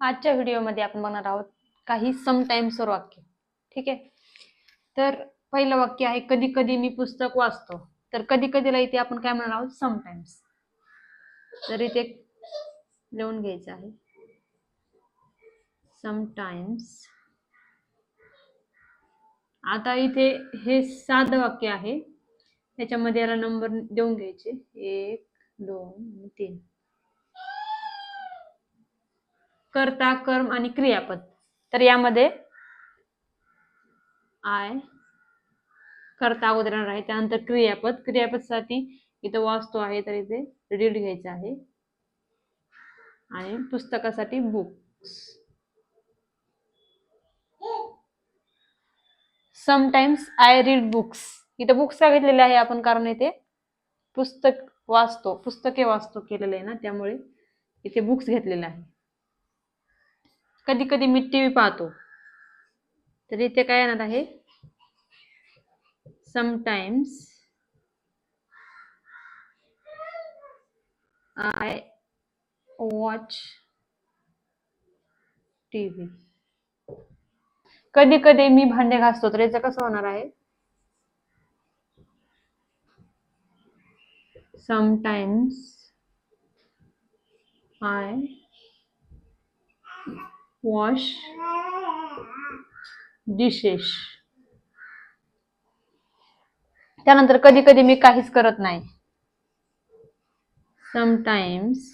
आजच्या व्हिडिओमध्ये आपण बघणार आहोत काही समटाइम्स वर वाक्य. ठीक आहे. तर पहिलं वाक्य आहे, कधी कधी मी पुस्तक वाचतो. तर कधी कधीला इथे आपण काय म्हणणार आहोत, समटाइम्स. तर इथे लिहून घ्यायचं आहे, समटाइम्स. आता इथे हे साधं वाक्य आहे, त्याच्यामध्ये याला नंबर देऊन घ्यायचे 1 2 आणि 3. कर्ता, कर्म आणि क्रियापद. तर यामध्ये आय कर्ता अगोदर येणार आहे, त्यानंतर क्रियापद. क्रियापदसाठी इथं वाचतो आहे, तर इथे रीड घ्यायचं आहे. आणि पुस्तकासाठी books. Sometimes I read books. इथं बुक्स का घेतलेले आहे आपण, कारण इथे पुस्तक वाचतो, पुस्तके वाचतो केलेलं आहे ना, त्यामुळे इथे बुक्स घेतलेलं आहे. कधी कधी मी टीव्ही पाहतो. तर इथे काय येणार आहे, समटाइम्स आय वॉच टीव्ही. कधी कधी मी भांडे घासतो. तर याचं कसं होणार आहे, समटाइम्स आय वॉश डिशेस. त्यानंतर कधी कधी मी काहीच करत नाही. समटाइम्स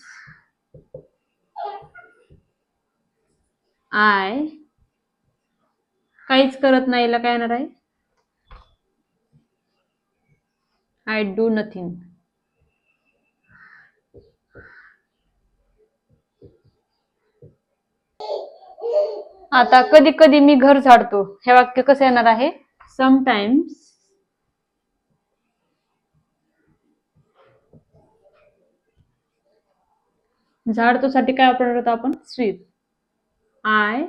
आय काहीच करत नाही ला काय येणार आहे, आय डू नथिंग. आता कधी कधी मी घर झाडतो. हे वाक्य कसं येणार आहे, समटाइम्स झाडतो साठी काय वापरणार होतो आपण, sweep. I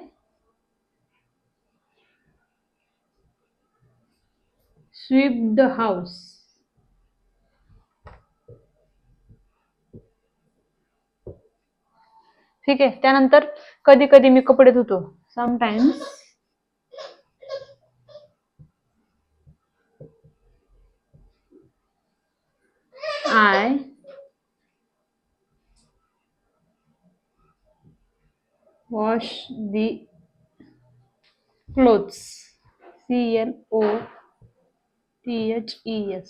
sweep the house. ठीक आहे. त्यानंतर कधी कधी मी कपडे धुतो. Sometimes I wash the clothes. CLOTHES.